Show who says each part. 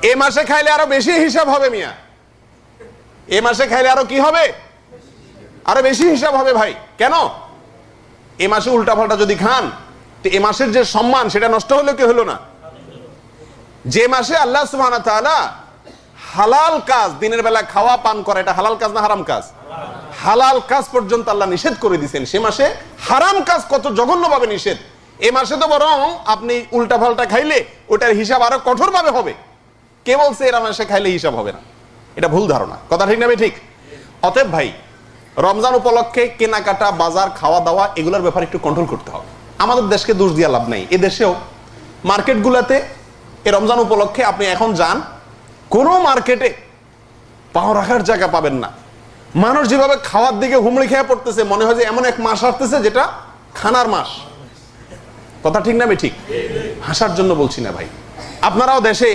Speaker 1: এ মাসে খাইলে আরো বেশি হিসাব হবে মিয়া, এ মাসে খাইলে আরো কি হবে, আরো বেশি হিসাব হবে ভাই। কেন? এ মাসে উল্টাপাল্টা যদি খান তো এ মাসের যে সম্মান সেটা নষ্ট হলো কি হলো না? যে মাসে আল্লাহ সুবহানাহু ওয়া তাআলা হালাল কাজ, দিনের বেলা খাওয়া পান করা, এটা হালাল কাজ না হারাম কাজ? হালাল কাজ পর্যন্ত আল্লাহ নিষেধ করে দিয়েছেন, সে মাসে হারাম কাজ কত জঘন্যভাবে নিষেধ। এ মাসে তো বরং আপনি উল্টাপাল্টা খাইলে ওটার হিসাব আরো কঠোরভাবে হবে। কে বলছে এরা মাসে খাইলে হিসাব হবে না? এটা ভুল ধারণা, কথা ঠিক না ভাই? ঠিক। অতএব ভাই, রমজান উপলক্ষে কেনাকাটা, বাজার, খাওয়া দাওয়া এগুলোর ব্যাপারে একটু কন্ট্রোল করতে হবে। আমাদের দেশকে দোষ দিয়ে লাভ নাই, এ দেশেও মার্কেটগুলোতে এই রমজান উপলক্ষে আপনি এখন যান, কোনো মার্কেটে পাও রাখার জায়গা পাবেন না। মানুষ যেভাবে খাওয়ার দিকে হুমড়ি খেয়ে পড়তেছে, মনে হয় যে এমন এক মাস আসতেছে যেটা খানার মাস। কথা ঠিক না ভাই? ঠিক। হাসার জন্য বলছি না ভাই, আপনারাও দেশে